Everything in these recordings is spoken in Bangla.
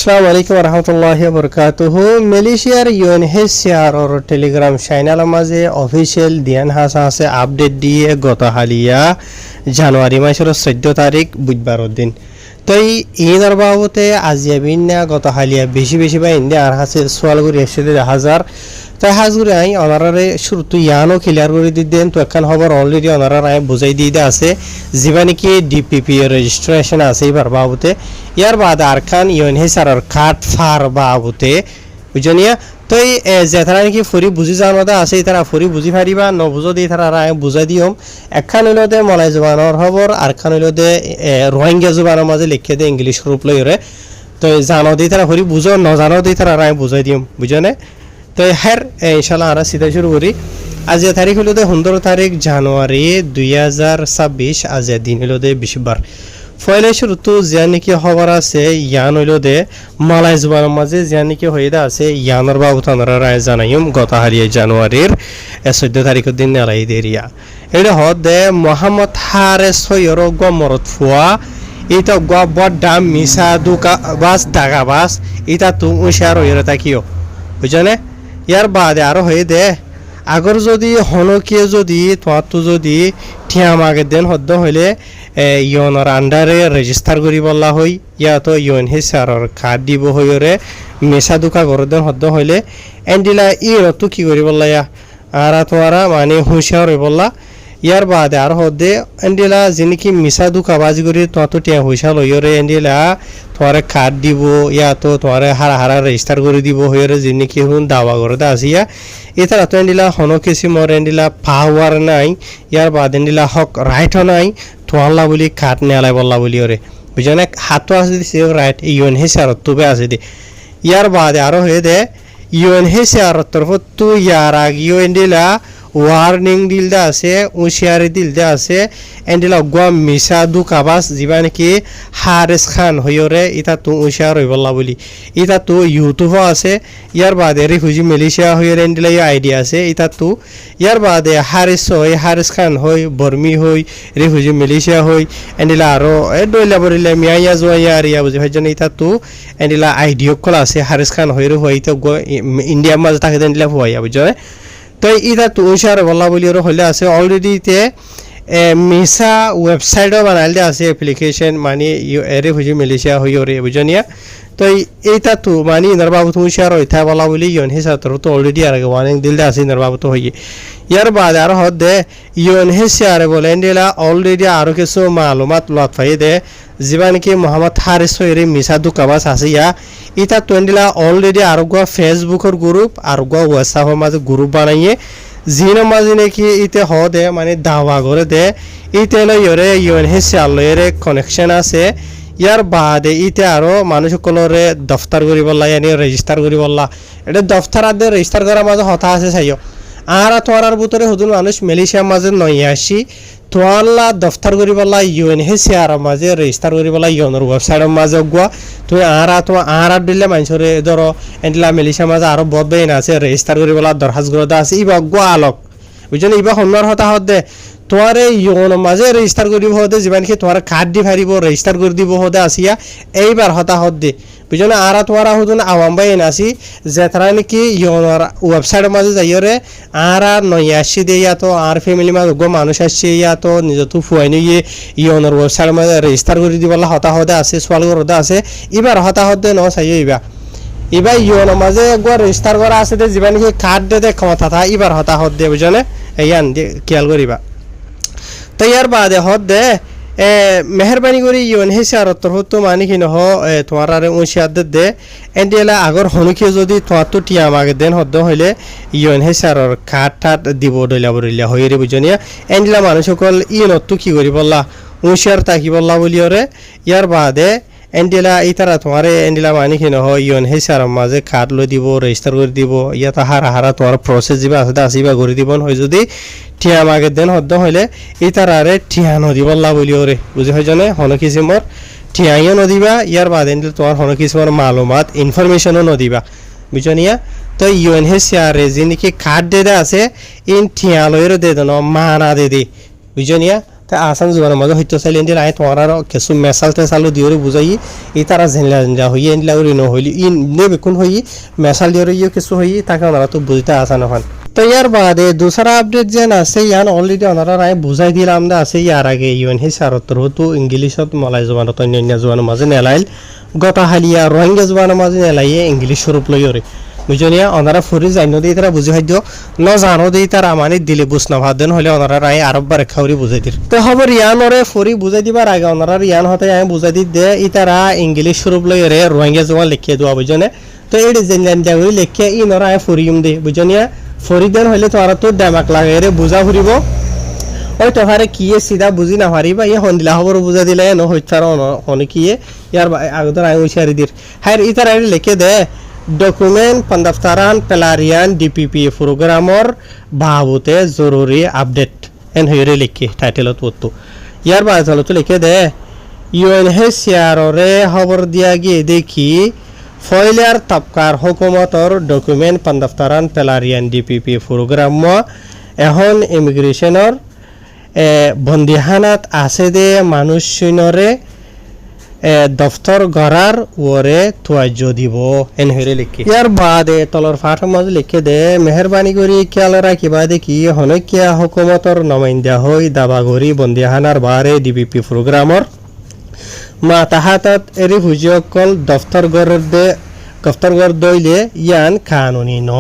আসসালামু আলাইকুম রহমতুল্লাহি বরকাতুহু। মালয়েশিয়ার ইউএনএইচসিআর টেলিগ্রাম চ্যানেলের মাঝে অফিসিয়াল দিয়ান হাসা আছে আপডেট দিয়ে গত হালিয়া জানুয়ারি মাসের 14 তারিখ বুধবার দিন। তো ঈদের বাবতে আজিয়া বিন্যা গত হালিয়া বেশি বা ইন্ডিয়া আর হাসে সোয়াল করে 1,000 তাই হাজগুড়ি আই অনারারে শুরুতে ইয়ানো ক্লিয়ার করে দিতেন। তো এখন খবর অলরেডি অনারার আই বুঝাই দিয়ে আছে যেবা নাকি ডিপিপি রেজিস্ট্রেশন আছে এবার বাবুতে ইয়ার বাদ আরখান ইউএনএইচসিআর কার্ড ফার বাবুতে বুঝনিয়া। তো এই যেতারা নাকি ফরি বুঝি যাওয়ার মতো আছে তারা ফরি বুঝি পারিবা নবুঝো দিয়ে তারা বুঝাই দিম। একখান হইল দে মলাই জবানোর খবর আরখান হইল দে রোহিঙ্গা জবানোর মাঝে লিখে দে ইংলিশ রূপ লইরে। তো জানো দিয়ে তারা ফরি বুঝো নজানো দিয়ে তারা বুঝাই দিম বুঝনে। তো হ্যাঁ ইনশাল্লাহ আমরা সিধা শুরু করি। আজিয়া তারিখ হইল দে 15 তারিখ জানুয়ারি 2026। আজিয়া দিন হইল দে বৃহস্পতিবার। ফয়লে শুরুতো যা নাকি খবর আছে ইয়ান হইল দে মালাই জবানের মাঝে যা নাকি হয়ে আছে ইয়ানোর বাবদ আমরা রায় জানাইম গত হারিয়ে জানুয়ারির 14 তারিখের দিন নেলাই দেরিয়া এটা হদ দে মোহাম্মদ হারেস হইর গমরত ফুয়া এটা গবর দাম মিসা দুকা বাস দাগা বাস এটা তো উশার হইরে তাকিও বুঝনে। ইয়ার বাদে আরো হয়ে দে আগর যদি হনকে যদি তোমার তো যদি ঠিয়াম আগের দিন হদ্দ হইলে ইউএনর আন্ডারে রেজিস্টার করি বলা হই ইয়া তো ইউএনএইচসিআর কার্ড দিব হইরে মেসা দুকা গরর দিন হদ্দ হইলে এন্ডিলা তো কি করি বললা ইয়া আর তোমারা মানে হুঁশিয়ার হই বললা। ইয়ার বাদে আর হদে এন্ডিলা যিনি মিসা দুকা বাজি করি তোমার তো টিয়া হুঁশা লইরে এন্ডিলা তোমার কার্ড দিব ইয়া তো তোমার হারা রেজিস্টার করে দিব হইরে যিনি কি হুন দাওয়া করতে আসিয়া এছাড়া তো এন্ডিলা হনো কিছু মর এন্ডিলা পাওয়ার নাই ইয়ার বাদ এন্ডিলা হক রাইটও নাই তোয়াল্লা বলি কার্ড নেলাই বললা বলি ওরে বুঝনে। হাতও আছে দিছে রাইট ইউএনএইচসিআর তুবে আছে দি। ইয়ার বাদে আরো হয়ে দে ইউএনএইচসিআর তরফ তো ইয়ার আগিও এন্ডিলা ওয়ার্নিং দিলদা আছে উশিয়ারি দিলদা আছে এন্ডিলা গোয়া মিসা দুকাবাস যিবা নাকি হারেস খান হইরে ইটা তো উশিয়ার হই বললা বলি ইটা তো ইউটিউবও আছে। ইয়ার বাদে রিফিউজি মালয়েশিয়া হইরে এন্ডিলা আইডিয়া আছে ইটা তো ইয়ার বাদে হারেস খান হই বর্মি হই রিফিউজি মালয়েশিয়া হই এন্ডিলা আরো ডইলা বরিলা মিয়া জোয়া আর ইয়া বুঝি ভাইজন ইটা তো এন্ডিলা আইডিয়া কল আছে হারেস খান হইরে হই তো ইন্ডিয়া মাঝে থাকে এন্ডিলা হইয়া বুঝে। তো এটা তো উশার বলা বলি হলে আছে অলরেডি তে মিসা ওয়েবসাইটও বানাইলে আছে অ্যাপ্লিকেশন মানে রিফিউজি মালয়েশিয়া হইরে বুঝনিয়া। তো এইটা তো মানে ইনার বাবদ উশার হইতা বলা বলি ইউএনএইচসিআর তো অলরেডি আর ওয়ার্নিং দিলতে আছে ইনার বাবদ হই। ইয়ার বাদে আর হদ দে ইউএনএইচসিআর বলে এন্ডিলা অলরেডি আরো কিছু মালুমাত লত পাই দে যিবা নাকি মোহাম্মদ হারিস হইরে মিসা দুকাবাস আছে ইয়া ইটা তো এন্ডিলা অলরেডি আর ফেসবুকের গ্রুপ আর হোয়াটসঅ্যাপের মাঝে গ্রুপ বানাইয়ে জিনের মাঝে নাকি ইতে হদে মানে দাওয়া করে দে ইতে লইরে ইউএনএইচসিআর লইরে কানেকশন আছে। ইয়ার বাদে ইতে আরো মানুষ সকলরে দফতর করি বললা ইয়ানি রেজিস্টার করি বললা এটা দফতর আদে রেজিস্টার করার মাঝে হতা আছে চাইও আর তোয়ার ভিতরে হুদুন মানুষ মালয়েশিয়ার মাঝে নই আসি তোয়াল্লা দফতর করি বললা ইউএনএইচসিআর মাঝে রেজিস্টার করি বললা ইউএনর ওয়েবসাইটের মাঝে গুয়া তুই আর দিলে মানুষরে ধরো এন্ডিলা মালয়েশিয়ার মাঝে আরো বহুত বেইন আছে রেজিস্টার করি বলা দরখাস্ত করে আছে ইবা গুয়া আলোক বুঝছেন। ইবা সন্ন্যার হতা হত দে তোমার ইউএনর মাঝে রেজিস্টার করিব হতে যিমানকি তোমার কার্ড দি ফারিব রেজিস্টার করে দিব হতে আসিয়া এইবার হতা হত দে বুঝছেন। আর তোমার হুদুন আওয়াম বাইন আসি যে তারা নাকি ইউএনর ওয়েবসাইটের মাঝে যাইরে আর নই আসছি দে ইয়া তো আর ফ্যামিলি মাঝে গো মানুষ আসছে ইয়া তো নিজে তো ফুয়াই নিয়ে ইউএনর ওয়েবসাইটের মাঝে রেজিস্টার করে দিবলা হতা হতে আছে সোয়াল করতে আছে এবার হতা হতে ন চাইও এবার ইউএনর মাঝে একবার রেজিস্টার করা আছে দে যিবা নাকি কার্ড দে ক্ষমতা থা এবার হতা হত দে বুঝনে ইয়ান খেয়াল করিবা। তো ইয়ার বাদে হত দে মেহরবানি করে ইউএনএইচসিআর তরফ তো মানে কি নহ তোমার আর উশিয়ার দে এন্ডিলা আগর হনুকে যদি তোমার তো টিয়াম আগে দেন হদ্দ হইলে ইউএনএইচসিআর কার্ড দিব ডইলা বরিলা হইরে বুঝনিয়া এন্ডিলা মানুষ সকল তো কি করি বললা উশিয়ার তাকি বললা বলি ওরে। ইয়ার বাদে এন্ডিলা ইতারা তোমার এন্ডিলা মানে কি নহ ইউএনএইচসিআর মাঝে কার্ড লই দিব রেজিস্টার করে দিব ইয়াত হারা তোমার প্রসেস যিবা আছে আসিবা করে দিব হয় যদি ঠিয়াম আগের দিন হদ্দ হইলে ইতারারে ঠিয়া নদী বললা বলি ওরে বুঝি হয় জানে হনো কিসিমর ঠিয়াইও নদীবা। ইয়ার বাদে তোমার হনো কিসিমর মালুমাত ইনফরমেশনও নদীবা বুঝনিয়া। তো ইউএনএইচসিআর যিনি কি কার্ড দে আছে ইন ঠিয়া লইরে দে দেন মানা দে বুঝনিয়া। তো তা আসান জোয়ানের মাঝে হইতো চাইলে এন্ডিল আয় তোমার আর কিছু মেসাল টেসালও দিওরে বুঝাই ই তারা জেনলা জেনলা হই এন্ডিলা ওরি ন হইলি ইন নে বেকুন হই মেসাল দিওরে ইয়ে কিছু হই তাকে ওনারা তো বুঝতে আসান হন তো ইয়ার বাদে দুসরা আপডেট যেন আছে ইয়ান অলরেডি ওনারা আয় বুঝাই দিলাম না আছে ইয়ার আগে UNHCR তো ইংলিশত মালাই জবানত অন্যান্য জবানের মাঝে নেলাইল গত হালিয়া রোহিঙ্গা জবানের মাঝে নেলাইয়ে ইংলিশ স্বরূপ লইরে বুঝনিয়া ওনারা ফরি জানো দিয়ে তারা বুঝে হাইজ ন জানো দিয়ে তারা মানে দিলে বুঝ না ভাদেন হলে ওনারা রায় আরব বার খাওরি বুঝাই দির তো খবর ইয়ানরে ফরি বুঝাই দিবার আগে ওনারা ইয়ান হতে আমি বুঝাই দি দে ই তারা ইংলিশ স্বরূপ লইরে রোহিঙ্গা জবান লিখিয়ে দেওয়া বুঝনে তো এই জেনলান যাওই লিখিয়ে ই নরা ফরিম দে বুঝনিয়া ফরি দেন হলে তোরা তো দামাক লাগে রে বুঝা ফুরিব ওই তোহারে কিয়ে সিধা বুঝি না পারিবা ইয়ে হন্দিলা খবর বুঝা দিলে ন হইতার অনেকিয়ে ইয়ার আগতর আই উইসারি দির হাই ই তারা লিখে দে document pendaftaran pelarian DPP programmer বাবুতে জরুরি আপডেট এন হইরে লিখি টাইটেলত পড়তো ইয়ার বাদ হলো তো লিখে দে UNHCR রে খবর দিয়া গিয়ে দেখি ফয়লার তাপকার হুকুমতর document pendaftaran pelarian DPP programmer এখন ইমিগ্রেশনৰ বন্দিহানাত আছে দে মানুষ শুনরে দফতর গড়ার ওরে তোয়াজ্য দিব এন হইরে লিখি ইয়ার বাদে তলর ফাটার মাঝে লিখে দে মেহরবানি করি খেয়াল রাখিবা দেখি হনকিয়া হুকুমতর নমাইন্দা হই দাবাগরি বন্দিহানার বারে DPP প্রোগ্রামর মা তাহাতাত এরি হুজিয়কল দফতর গড় দইলে ইয়ান কানুনি ন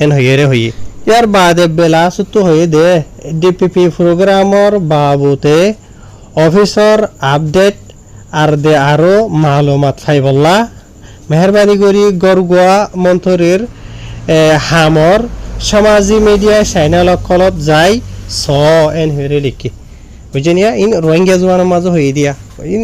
এন হইরে হই ইয়ার বাদে বেলা সুতু হয়ে দে DPP প্রোগ্রামর বাবুতে অফিসর আপডেট আর দে আরো মালুমাত ফাইবল্লা মেহরবানি করি গরগুয়া মন্থরের হামর সমাজি মিডিয়া চ্যানেল কলত যাই স এন হইরে লিখি বুঝিনিয়া ইন রোহিঙ্গা জওয়ানের মাঝে হয়ে দিয়া ইন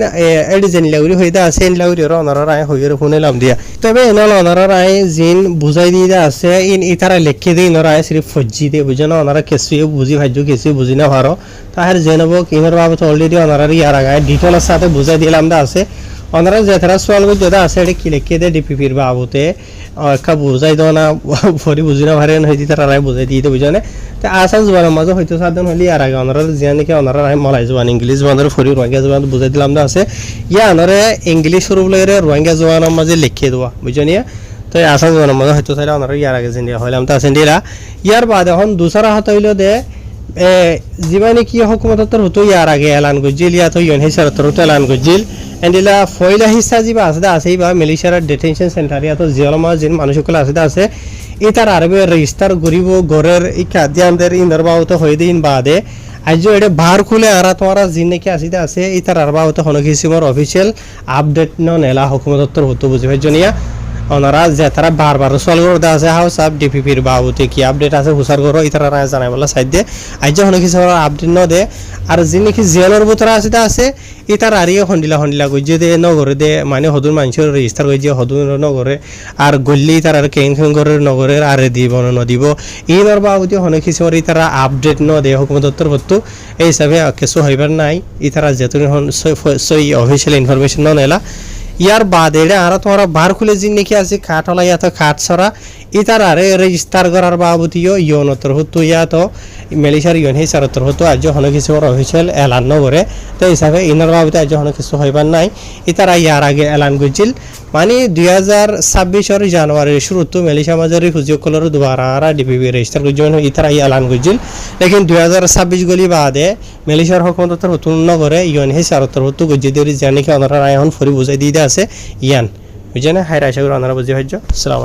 এডি জেন লাউরি হইদা আছে ইন লাউরি র অনারা রায় হইরে শুনেলাম দিয়া তবে এনল অনারা রায় জিন বুঝাই দিয়া আছে ইন ইতারা লিখে দেই নরায় সিরিফ ফজ্জি দে বুঝনা অনারা কিছু বুঝি ভাজ্য কিছু বুঝি না পারো তাহার জেনব কিনার বাবত অলরেডি অনারা ইয়ার আগে ডিটেইলস সাথে বুঝাই দিলাম দা আছে অনারা যেতারা সোয়াল কই যদা আছে এডি কি লিখে দে ডিপিপির বাবুতে কা বুঝাই দাও না ফরি বুঝি না পারেন হইতি তারা রায় বুঝাই দিতে বুঝনে তে আসান জবানের মাঝে হয়তো সাধন হলি আর আগে অনারা জানি কি অনারা রায় মালাই জবান ইংলিশ জবানের ফরি রোহিঙ্গা জবান বুঝাই দিলাম দা আছে ইয়া অনারে ইংলিশ স্বরূপ লইরে রোহিঙ্গা জবানের মাঝে লিখে দেওয়া বুঝনিয়া তো আসান জবানের মাঝে হয়তো চাইলে অনারা ইয়ার আগে জিনিয়া হইলাম তা আছেন দিলা ইয়ার বাদ এখন দুসরা হাত হইল দে জীবানি কি হুকুমতর হতো ইয়ার আগে এলান গজিল ইয়া তো UNHCR তর এলান গজিল এন্ডিলা ফয়লা হিসা জিবা আছে আছে বা মালয়েশিয়ার ডিটেনশন সেন্টার ইয়া তো জিয়ালমা জিন মানুষকল আছে ইতার আরবে রেজিস্টার গরিব গরের ই খাদ্যান্দের ইনর বাউত হই দিন বাদে আজ এডে বার খুলে আর তোরা জিন নাকি আসিতে আছে ইতার আরবাউত হনকিসিমর অফিশিয়াল আপডেট ন নেলা হুকুমতর হতো বুঝি ভাইজনিয়া ওনারা যে তারা বারবার সল করতে আছে হাউস অফ DPPর বাবুতে কি আপডেট আছে হুসার করো ইতারা রায় জানাই বলা সাইড দে আজ যখন কিছু আপডেট ন দে আর যিনি কি জেলের ভিতরে আছে ইতার আরিয়ে হন্ডিলা গইজে দে নগরে দে মানে হদুর মানুষের রেজিস্টার গইজে হদুর নগরে আর গল্লি তার আর কেন করে নগরের আর দিব ন দিব ইনর বাবুতে হনে কিছু ইতারা আপডেট ন দে হুকুমতর হতো এই হিসাবে কিছু হইবার নাই ইতারা যেতুন সই অফিশিয়াল ইনফরমেশন ন নেলা ইয়ার বাদে আর তোমরা বার খুলে জিন নাকি আছে খাট হলা ইয়া তো খাট ছড়া ইতার আরে রেজিস্টার করার বাবুতিও ইয়নতর হতো ইয়া তো মালয়েশিয়ার UNHCR তর হতো আজ হন কিছু অফিশিয়াল এলান নগরে তো হিসাবে ইনার বাবুতে আজ হন কিছু হইবার নাই ইতারা ইয়ার আগে এলান গজিল মানে 2026 জানুয়ারির শুরুতে মালয়েশিয়া মাঝারি হুজিয়কলর দুবারা DPP রেজিস্টার গজন ইতারা এলান গজিল লেকিন 2026 গলি বাদে মালয়েশিয়ার হুকুমতর হতো নগরে UNHCR তর হতো গজি দেরি জানি কি ওনারা এখন ফরি বুঝাই দিতে আছে ইয়ান বুঝেনা হাই আশা করি ওনারা বুঝি ভাইজ আসসালামু